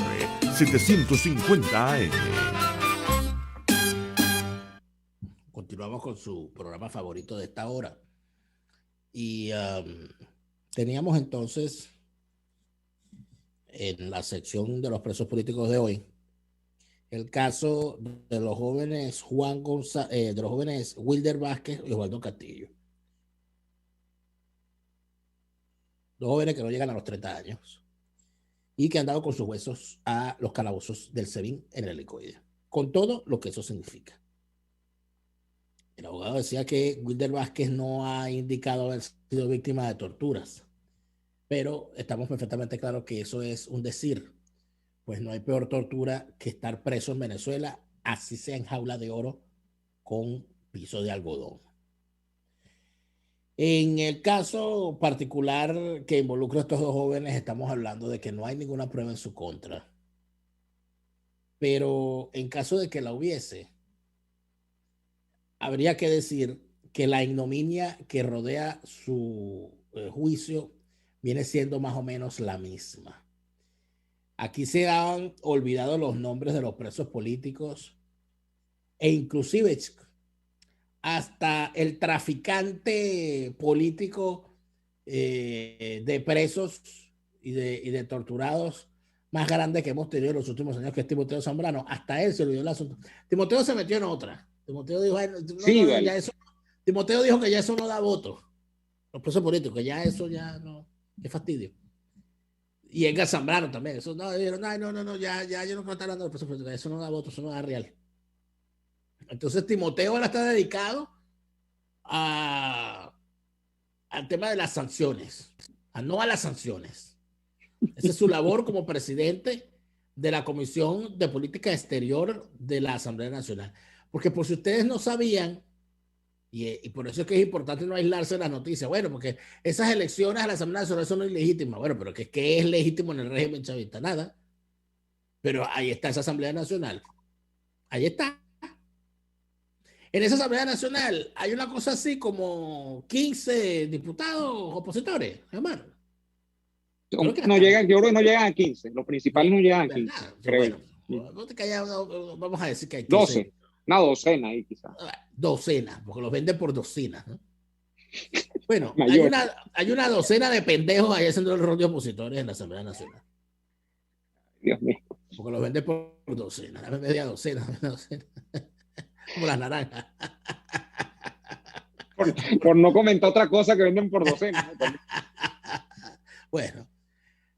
750 AM. Continuamos con su programa favorito de esta hora. Y teníamos entonces en la sección de los presos políticos de hoy el caso de los jóvenes de los jóvenes Wilder Vázquez y Osvaldo Castillo. Dos jóvenes que no llegan a los 30 años y que han dado con sus huesos a los calabozos del SEBIN en el Helicoide, con todo lo que eso significa. El abogado decía que Wilder Vázquez no ha indicado haber sido víctima de torturas, pero estamos perfectamente claros que eso es un decir, pues no hay peor tortura que estar preso en Venezuela, así sea en jaula de oro con piso de algodón. En el caso particular que involucra a estos dos jóvenes, estamos hablando de que no hay ninguna prueba en su contra, pero en caso de que la hubiese, habría que decir que la ignominia que rodea su juicio viene siendo más o menos la misma. Aquí se han olvidado los nombres de los presos políticos e inclusive hasta el traficante político de presos y de torturados más grande que hemos tenido en los últimos años, que es Timoteo Zambrano. Hasta él se olvidó el asunto. Timoteo se metió en otra. Timoteo dijo, Timoteo dijo que ya eso no da voto. Los presos políticos, que ya eso ya no, qué fastidio. Y Edgar Zambrano también. Eso no, ya yo no quiero estar hablando de presos políticos, eso no da voto, eso no da real. Entonces Timoteo ahora está dedicado al tema de las sanciones, no a las sanciones. Esa es su labor como presidente de la Comisión de Política Exterior de la Asamblea Nacional. Porque por si ustedes no sabían, y por eso es que es importante no aislarse de las noticias, bueno, porque esas elecciones a la Asamblea Nacional son ilegítimas. Bueno, pero ¿qué es legítimo en el régimen chavista? Nada. Pero ahí está esa Asamblea Nacional. Ahí está. En esa Asamblea Nacional hay una cosa así como 15 diputados opositores, hermano. No llegan, yo creo que no llegan a 15. Los principales no llegan a 15. Bueno, vamos a decir que hay 15. 12. Una docena ahí quizás. Docenas, porque los venden por docenas, ¿no? Bueno, hay una docena de pendejos ahí haciendo el rol de opositores en la Asamblea Nacional. Dios mío. Porque los venden por docenas, media docena. Como las naranjas. Por no comentar otra cosa que venden por docenas. Bueno,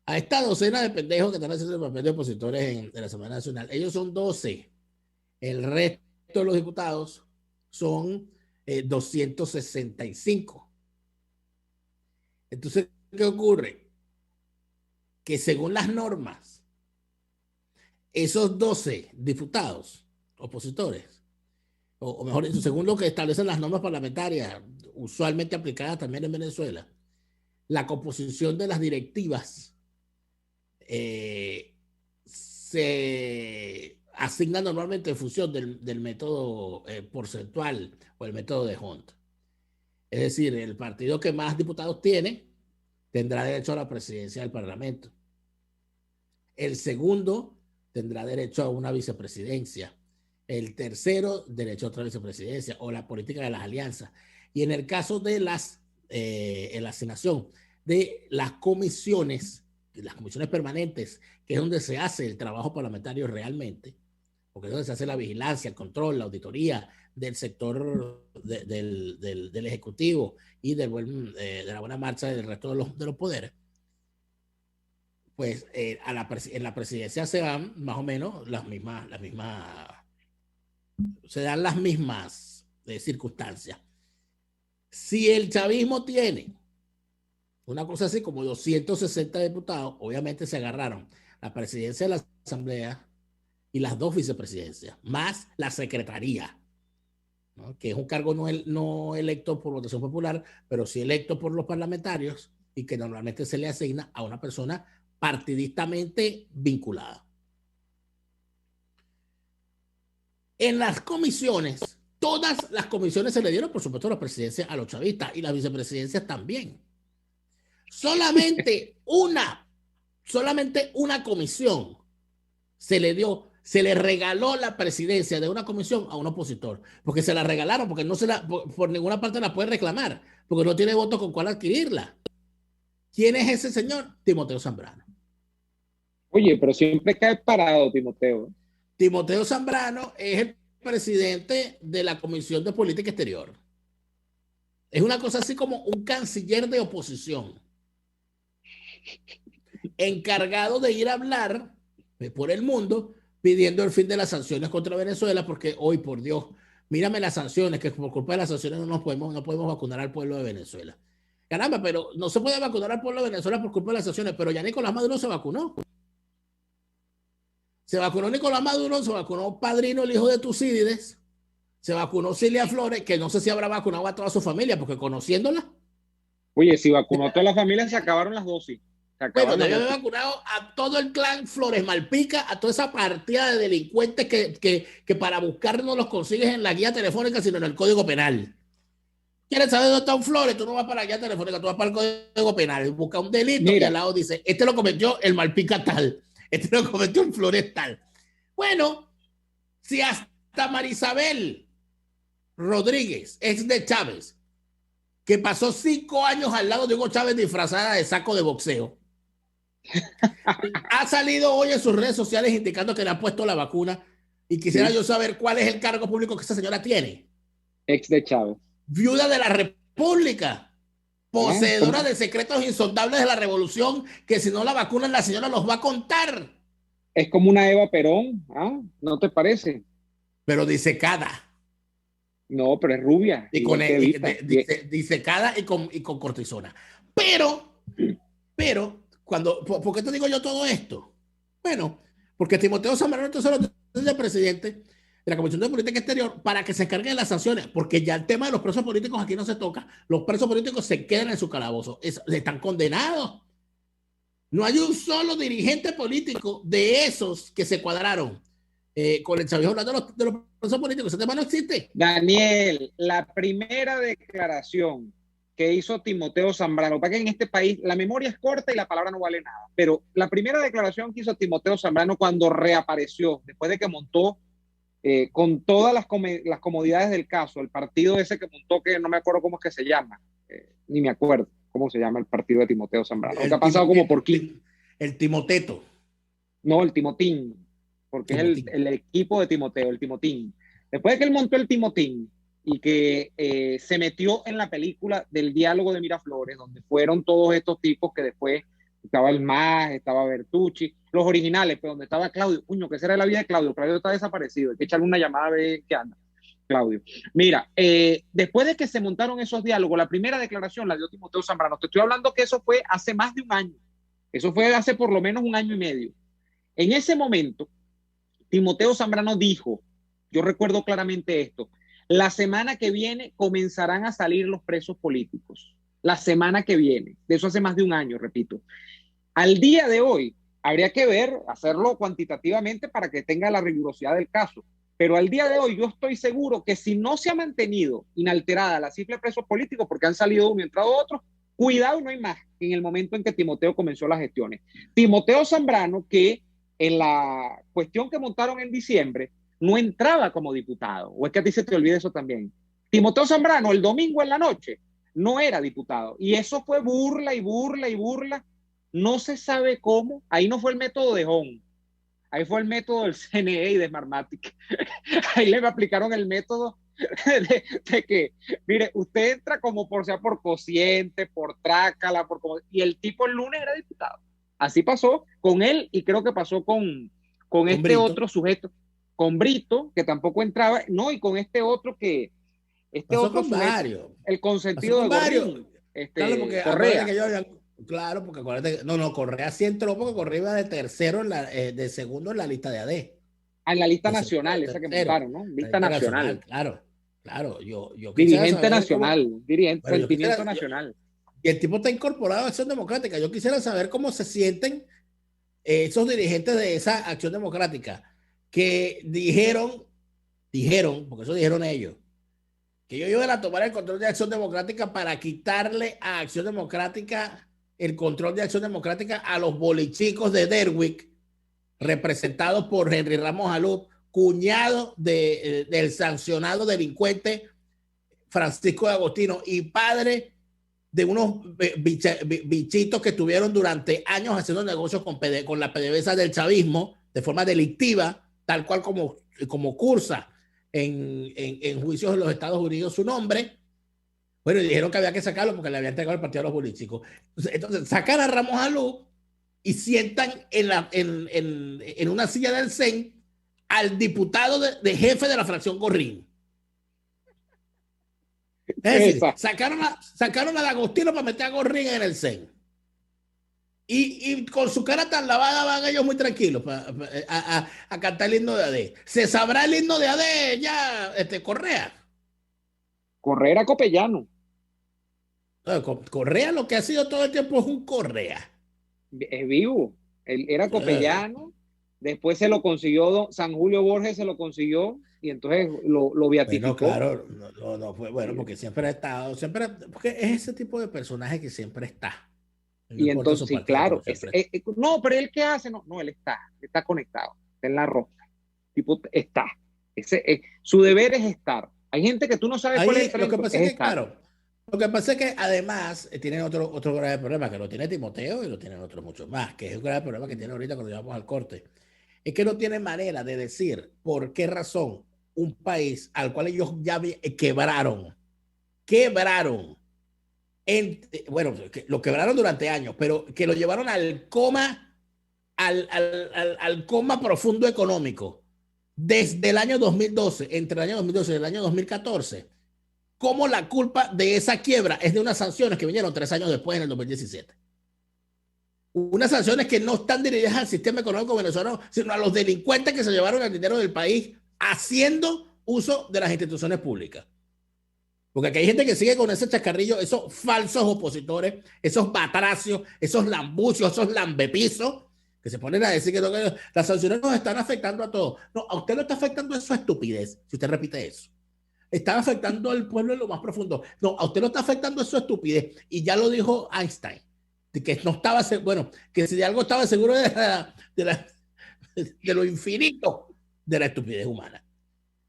a esta docena de pendejos que están haciendo el papel de opositores en la Asamblea Nacional, ellos son 12. El resto de los diputados son 265. Entonces, ¿qué ocurre? Que según las normas, esos 12 diputados opositores, o mejor dicho, según lo que establecen las normas parlamentarias, usualmente aplicadas también en Venezuela, la composición de las directivas se asigna normalmente en función del método porcentual o el método de Hunt. Es decir, el partido que más diputados tiene tendrá derecho a la presidencia del Parlamento. El segundo tendrá derecho a una vicepresidencia. El tercero, derecho a otra vicepresidencia o la política de las alianzas. Y en el caso de la asignación de las comisiones permanentes, que es donde se hace el trabajo parlamentario realmente, porque es donde se hace la vigilancia, el control, la auditoría del sector del Ejecutivo y de la buena marcha del resto de los poderes, pues en la presidencia se dan más o menos se dan las mismas circunstancias. Si el chavismo tiene una cosa así como 260 diputados, obviamente se agarraron la presidencia de la Asamblea y las 2 vicepresidencias, más la secretaría, ¿no? Que es un cargo no electo por votación popular, pero sí electo por los parlamentarios y que normalmente se le asigna a una persona partidistamente vinculada. En las comisiones, todas las comisiones se le dieron, por supuesto, la presidencia a los chavistas y las vicepresidencias también. Solamente una comisión se le regaló la presidencia de una comisión a un opositor, porque se la regalaron, porque por ninguna parte la puede reclamar, porque no tiene votos con cuál adquirirla. ¿Quién es ese señor? Timoteo Zambrano. Oye, pero siempre cae parado Timoteo. Timoteo Zambrano es el presidente de la Comisión de Política Exterior. Es una cosa así como un canciller de oposición, encargado de ir a hablar por el mundo pidiendo el fin de las sanciones contra Venezuela, porque hoy, por Dios, mírame las sanciones, que por culpa de las sanciones no podemos vacunar al pueblo de Venezuela. Caramba, pero no se puede vacunar al pueblo de Venezuela por culpa de las sanciones, pero ya Nicolás Maduro se vacunó. Se vacunó Nicolás Maduro, se vacunó Padrino, el hijo de Tucídides, se vacunó Cilia Flores, que no sé si habrá vacunado a toda su familia, porque conociéndola. Oye, si vacunó a toda la familia, se acabaron las dosis. Bueno, debió haber vacunado a todo el clan Flores Malpica, a toda esa partida de delincuentes que para buscar no los consigues en la guía telefónica, sino en el Código Penal. ¿Quieres saber dónde está un Flores? Tú no vas para la guía telefónica, tú vas para el Código Penal, busca un delito. Mira, y al lado dice, este lo cometió el Malpica tal, este lo cometió el Flores tal. Bueno, si hasta Marisabel Rodríguez, ex de Chávez, que pasó 5 años al lado de Hugo Chávez disfrazada de saco de boxeo, ha salido hoy en sus redes sociales indicando que le han puesto la vacuna, y quisiera yo saber cuál es el cargo público que esa señora tiene. Ex de Chávez. Viuda de la República, poseedora de secretos insondables de la revolución, que si no la vacunan la señora los va a contar. Es como una Eva Perón, ¿ah? ¿No te parece? Pero disecada. No, pero es rubia. Y con disecada y con cortisona. Pero, ¿por qué te digo yo todo esto? Bueno, porque Timoteo Zambrano es el presidente de la Comisión de Política Exterior para que se encargue de las sanciones, porque ya el tema de los presos políticos aquí no se toca. Los presos políticos se quedan en su calabozo. Están condenados. No hay un solo dirigente político de esos que se cuadraron con el chavismo hablando de los procesos políticos. Ese tema no existe. Daniel, la primera declaración que hizo Timoteo Zambrano, para que en este país la memoria es corta y la palabra no vale nada, pero la primera declaración que hizo Timoteo Zambrano cuando reapareció, después de que montó con todas las comodidades del caso, el partido ese que montó, que no me acuerdo cómo es que se llama, ni me acuerdo cómo se llama el partido de Timoteo Zambrano, que ha pasado como por 15. El Timoteto. No, el Timotín, porque Timotín. Es el equipo de Timoteo, el Timotín. Después de que él montó el Timotín y que se metió en la película del diálogo de Miraflores, donde fueron todos estos tipos que después estaba el MAS, estaba Bertucci, los originales, pues donde estaba Claudio. Puño, ¿qué será la vida de Claudio? Claudio está desaparecido, hay que echarle una llamada a ver qué anda. Claudio. Mira, después de que se montaron esos diálogos, la primera declaración la dio Timoteo Zambrano. Te estoy hablando que eso fue hace más de un año. Eso fue hace por lo menos un año y medio. En ese momento, Timoteo Zambrano dijo, yo recuerdo claramente esto, la semana que viene comenzarán a salir los presos políticos. La semana que viene. De eso hace más de un año, repito. Al día de hoy, habría que ver, hacerlo cuantitativamente para que tenga la rigurosidad del caso. Pero al día de hoy yo estoy seguro que si no se ha mantenido inalterada la cifra de presos políticos, porque han salido uno y entrado otro, cuidado, no hay más en el momento en que Timoteo comenzó las gestiones. Timoteo Zambrano, que en la cuestión que montaron en diciembre, no entraba como diputado, o es que a ti se te olvida eso también. Timoteo Zambrano, el domingo en la noche, no era diputado, y eso fue burla y burla y burla, no se sabe cómo, ahí no fue el método de Hon, ahí fue el método del CNE y de Smartmatic. Ahí le aplicaron el método de que, mire, usted entra como por sea por cociente, por trácala, y el tipo el lunes era diputado. Así pasó con él y creo que pasó con este Brito. Otro sujeto, con Brito, que tampoco entraba, no, y con este otro que, este pasó otro con sujeto, varios. El consentido de Gorrín, claro, porque Correa. Que yo había, claro, porque acuérdate, no, Correa sí entró porque Correa iba de tercero, de segundo en la lista de AD. En la lista nacional, esa que montaron, ¿no? Lista nacional. Claro, yo dirigente nacional, dirigente, sentimiento nacional. Y el tipo está incorporado a Acción Democrática. Yo quisiera saber cómo se sienten esos dirigentes de esa Acción Democrática que dijeron, porque eso dijeron ellos, que ellos iban a tomar el control de Acción Democrática para quitarle a Acción Democrática el control de Acción Democrática a los bolichicos de Derwick, representados por Henry Ramos Alup, cuñado del sancionado delincuente Francisco de Agostino y padre de unos bichitos que estuvieron durante años haciendo negocios con la PDVSA del chavismo de forma delictiva, tal cual como cursa en juicios en los Estados Unidos su nombre. Bueno, y dijeron que había que sacarlo porque le habían entregado el partido a los políticos. Entonces sacan a Ramos Alup y sientan en una silla del CEN al diputado de jefe de la fracción Gorrín. Es decir, sacaron a Agostino para meter a Gorrín en el CEN. Y con su cara tan lavada van ellos muy tranquilos a cantar el himno de AD. ¿Se sabrá el himno de AD ya, Correa? Correa era copellano. Correa lo que ha sido todo el tiempo es un Correa. Es vivo. Él era copellano. Después se lo consiguió San Julio Borges, se lo consiguió y entonces lo beatificó. Bueno, claro, no fue bueno porque siempre ha estado, porque es ese tipo de personaje que siempre está. Y entonces, sí, claro, no, pero él qué hace, no, él está conectado, está en la rosca, tipo está. Su deber es estar. Hay gente que tú no sabes cuál es el lo que pasa es que, claro, lo que pasa es que además tienen otro grave problema, que lo tiene Timoteo y lo tienen otros muchos más, que es un grave problema que tiene ahorita cuando llevamos al corte. Es que no tiene manera de decir por qué razón un país al cual ellos ya quebraron, bueno, lo quebraron durante años, pero que lo llevaron al coma, al coma profundo económico, desde el año 2012, entre el año 2012 y el año 2014, como la culpa de esa quiebra es de unas sanciones que vinieron 3 años después, en el 2017. Unas sanciones que no están dirigidas al sistema económico venezolano, sino a los delincuentes que se llevaron el dinero del país haciendo uso de las instituciones públicas. Porque aquí hay gente que sigue con ese chacarrillo, esos falsos opositores, esos batracios, esos lambucios, esos lambepizos, que se ponen a decir que las sanciones nos están afectando a todos. No, a usted lo está afectando eso estupidez, si usted repite eso. Está afectando al pueblo en lo más profundo. No, a usted lo está afectando eso estupidez. Y ya lo dijo Einstein, de que no estaba bueno, que si de algo estaba seguro de lo infinito de la estupidez humana.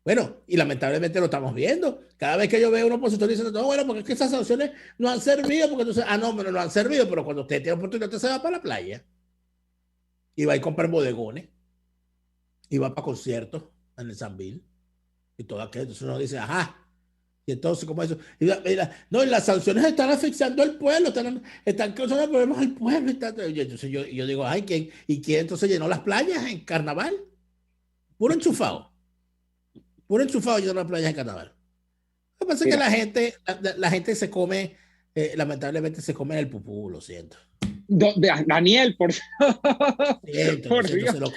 Bueno, y lamentablemente lo estamos viendo. Cada vez que yo veo a un opositor diciendo, no, bueno, porque es que esas sanciones no han servido, porque entonces, no, pero no han servido, pero cuando usted tiene oportunidad, usted se va para la playa y va a comprar bodegones y va para conciertos en el Sambil y todo aquello. Entonces uno dice, ajá, y entonces, ¿cómo eso? No, y las sanciones están asfixiando al pueblo, están causando problemas al pueblo. Entonces yo digo, ay, ¿quién entonces llenó las playas en carnaval? Puro enchufado llenó las playas en carnaval. Lo que pasa es que la gente se come, lamentablemente se come el pupú, lo siento. Daniel, por Dios. Se lo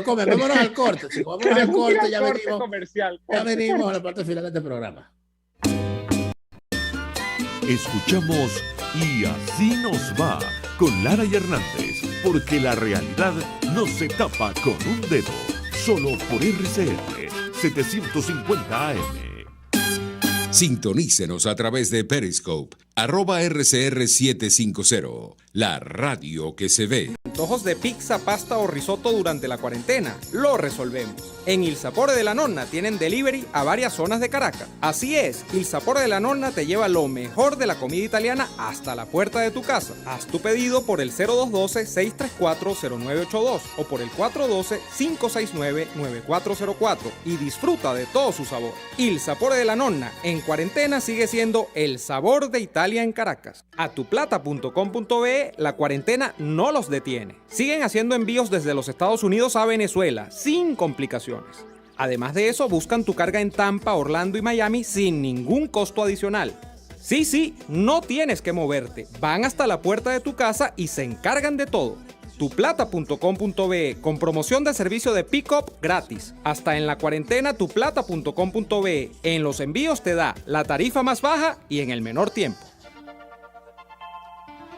come. Vámonos al corte. Si vámonos al corte, ya venimos. Ya venimos a la parte final de este programa. Escuchamos Y así nos va con Lara y Hernández, porque la realidad no se tapa con un dedo. Solo por RCR 750 AM. Sintonícenos a través de Periscope, @RCR750, la radio que se ve. Antojos de pizza, pasta o risotto durante la cuarentena, lo resolvemos. En Il Sapore de la Nonna tienen delivery a varias zonas de Caracas. Así es, Il Sapore de la Nonna te lleva lo mejor de la comida italiana hasta la puerta de tu casa. Haz tu pedido por el 0212-634-0982 o por el 412-569-9404 y disfruta de todo su sabor. Il Sapore de la Nonna en cuarentena sigue siendo el sabor de Italia en Caracas. Atuplata.com.be, la cuarentena no los detiene. Siguen haciendo envíos desde los Estados Unidos a Venezuela sin complicaciones. Además de eso, buscan tu carga en Tampa, Orlando y Miami sin ningún costo adicional. Sí, no tienes que moverte. Van hasta la puerta de tu casa y se encargan de todo. Tuplata.com.be con promoción de servicio de pick-up gratis. Hasta en la cuarentena tuplata.com.be. En los envíos te da la tarifa más baja y en el menor tiempo.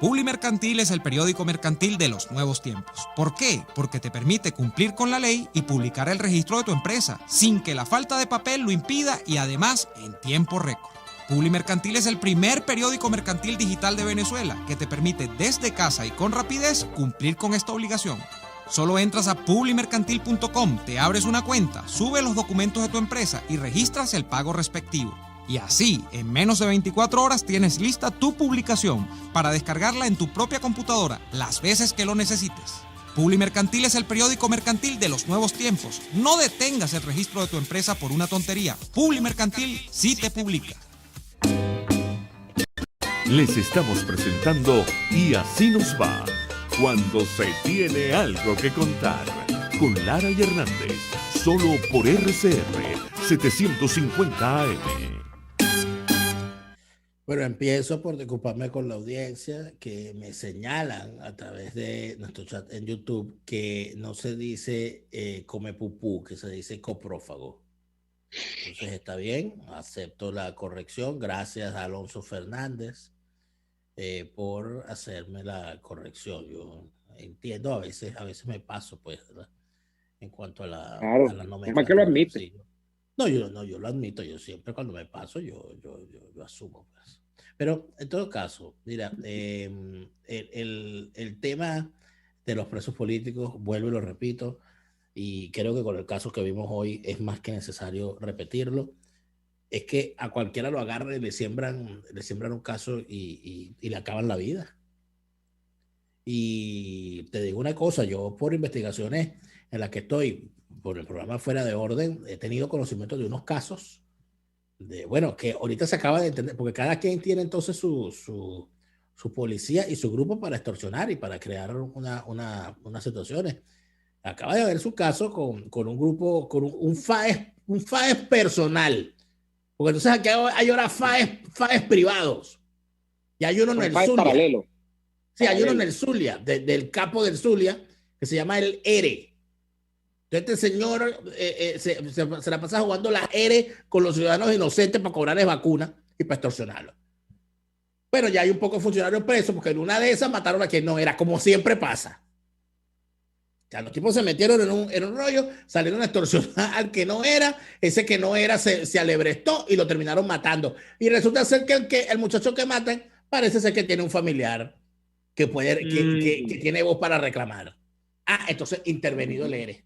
Publimercantil es el periódico mercantil de los nuevos tiempos. ¿Por qué? Porque te permite cumplir con la ley y publicar el registro de tu empresa sin que la falta de papel lo impida y además en tiempo récord. Publimercantil es el primer periódico mercantil digital de Venezuela que te permite desde casa y con rapidez cumplir con esta obligación. Solo entras a publimercantil.com, te abres una cuenta, subes los documentos de tu empresa y registras el pago respectivo. Y así, en menos de 24 horas tienes lista tu publicación para descargarla en tu propia computadora las veces que lo necesites. Publimercantil es el periódico mercantil de los nuevos tiempos. No detengas el registro de tu empresa por una tontería. Publimercantil sí te publica. Les estamos presentando Y así nos va, cuando se tiene algo que contar, con Lara y Hernández, solo por RCR 750 AM. Bueno, empiezo por disculparme con la audiencia que me señalan a través de nuestro chat en YouTube que no se dice come pupú, que se dice coprófago. Entonces está bien, acepto la corrección. Gracias a Alonso Fernández por hacerme la corrección. Yo entiendo, a veces me paso, pues, ¿verdad? En cuanto a la nomenclatura. ¿Cómo es que lo admite? Sí. No, yo lo admito. Yo siempre cuando me paso, yo asumo, pues. Pero en todo caso, mira, el tema de los presos políticos, vuelvo y lo repito, y creo que con el caso que vimos hoy es más que necesario repetirlo, es que a cualquiera lo agarran y le siembran un caso y le acaban la vida. Y te digo una cosa, yo por investigaciones en las que estoy, por el programa Fuera de Orden, he tenido conocimiento de unos casos que ahorita se acaba de entender, porque cada quien tiene entonces su policía y su grupo para extorsionar y para crear unas situaciones. Acaba de haber su caso con un grupo, con un FAES personal, porque entonces aquí hay ahora FAES privados y hay uno en el Zulia. Paralelo. Sí, hay uno en el Zulia, del capo del Zulia, que se llama el ERE. Este señor se la pasa jugando la R con los ciudadanos inocentes para cobrarles vacunas y para extorsionarlos. Pero ya hay un poco de funcionarios presos porque en una de esas mataron a quien no era, como siempre pasa. O sea, los tipos se metieron en un rollo, salieron a extorsionar al que no era, ese que no era se alebrestó y lo terminaron matando. Y resulta ser que el muchacho que matan parece ser que tiene un familiar que tiene voz para reclamar. Entonces intervenido el ERE.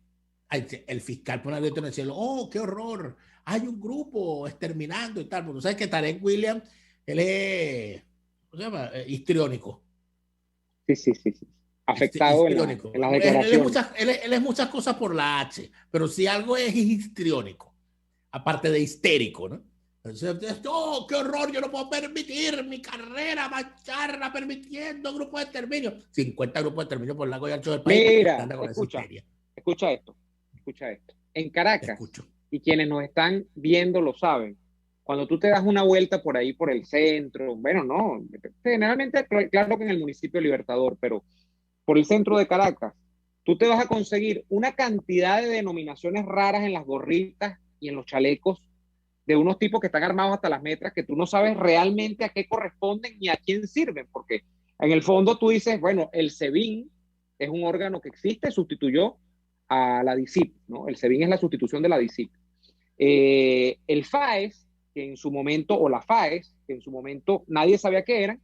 El fiscal pone el grito en el cielo, ¡oh, qué horror! Hay un grupo exterminando y tal. Porque tú sabes que Tarek Williams, él es, ¿cómo se llama? Histriónico. Sí. Afectado en las declaraciones. Él es muchas cosas por la H, pero si algo es histriónico, aparte de histérico, ¿no? Entonces, ¡oh, qué horror! Yo no puedo permitir mi carrera mancharla permitiendo grupos de exterminio. 50 grupos de exterminio por el lago y ancho del país. Mira, escucha esto. En Caracas, y quienes nos están viendo lo saben, cuando tú te das una vuelta por ahí, por el centro, bueno, no, generalmente, claro que en el municipio Libertador, pero por el centro de Caracas, tú te vas a conseguir una cantidad de denominaciones raras en las gorritas y en los chalecos de unos tipos que están armados hasta las metras que tú no sabes realmente a qué corresponden ni a quién sirven, porque en el fondo tú dices, bueno, el SEBIN es un órgano que existe, sustituyó a la DICIP, ¿no? El SEBIN es la sustitución de la DICIP. El FAES, que en su momento, o la FAES, que en su momento nadie sabía qué eran,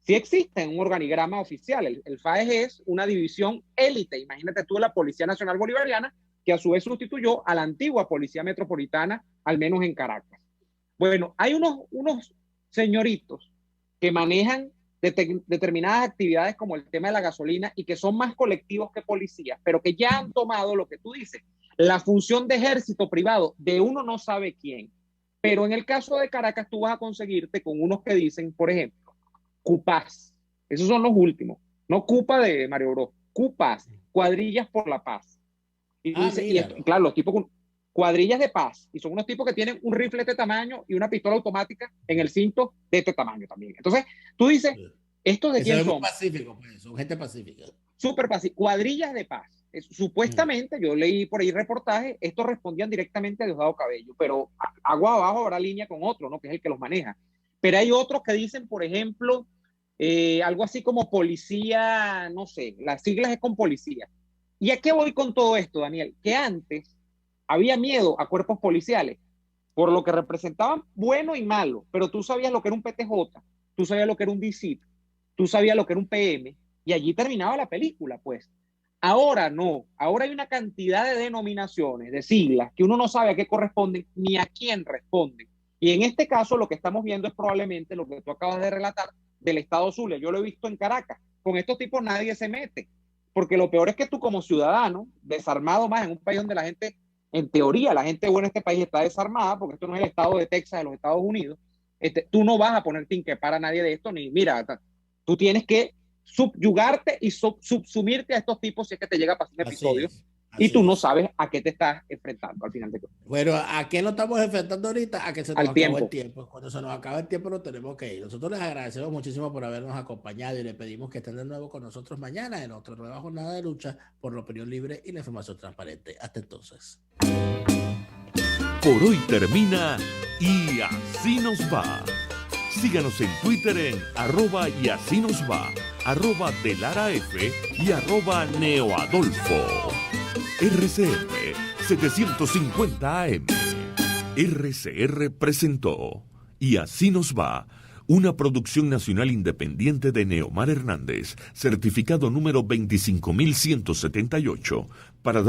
sí existe en un organigrama oficial. El FAES es una división élite. Imagínate tú, la Policía Nacional Bolivariana, que a su vez sustituyó a la antigua Policía Metropolitana, al menos en Caracas. Bueno, hay unos señoritos que manejan determinadas actividades como el tema de la gasolina y que son más colectivos que policías, pero que ya han tomado lo que tú dices, la función de ejército privado de uno no sabe quién. Pero en el caso de Caracas tú vas a conseguirte con unos que dicen, por ejemplo, CUPAS, esos son los últimos, no CUPA de Mario Bros, CUPAS, Cuadrillas por la Paz. Y claro, los tipos con cuadrillas de paz, y son unos tipos que tienen un rifle de este tamaño y una pistola automática en el cinto de este tamaño también. Entonces, tú dices, ¿estos de quién son? Pacífico, pues, son gente pacífica. Súper pacífico, cuadrillas de paz. Supuestamente, yo leí por ahí reportajes, estos respondían directamente a Diosdado Cabello, pero agua abajo habrá línea con otro, ¿no? Que es el que los maneja. Pero hay otros que dicen, por ejemplo, algo así como policía, no sé, las siglas es con policía. ¿Y a qué voy con todo esto, Daniel? Que antes había miedo a cuerpos policiales por lo que representaban bueno y malo, pero tú sabías lo que era un PTJ, tú sabías lo que era un DICIP, tú sabías lo que era un PM, y allí terminaba la película, pues. Ahora no, ahora hay una cantidad de denominaciones, de siglas, que uno no sabe a qué corresponden ni a quién responden. Y en este caso lo que estamos viendo es probablemente lo que tú acabas de relatar del Estado Zulia. Yo lo he visto en Caracas. Con estos tipos nadie se mete, porque lo peor es que tú como ciudadano, desarmado más en un país donde la gente, en teoría, la gente buena en este país está desarmada, porque esto no es el estado de Texas de los Estados Unidos, tú no vas a ponerte en que para nadie de esto, ni mira, tú tienes que subyugarte y subsumirte a estos tipos si es que te llega a pasar un episodio y tú no sabes a qué te estás enfrentando al final de todo. Bueno, ¿a qué nos estamos enfrentando ahorita? A que se nos acabó el tiempo. Cuando se nos acaba el tiempo, nos tenemos que ir. Nosotros les agradecemos muchísimo por habernos acompañado y les pedimos que estén de nuevo con nosotros mañana en otra nueva jornada de lucha por la opinión libre y la información transparente. Hasta entonces. Por hoy termina Y Así Nos Va. Síganos en Twitter en @y así nos va, @delaraf y @neoadolfo. RCR 750 AM. RCR presentó Y Así Nos Va, una producción nacional independiente de Neomar Hernández, certificado número 25178, para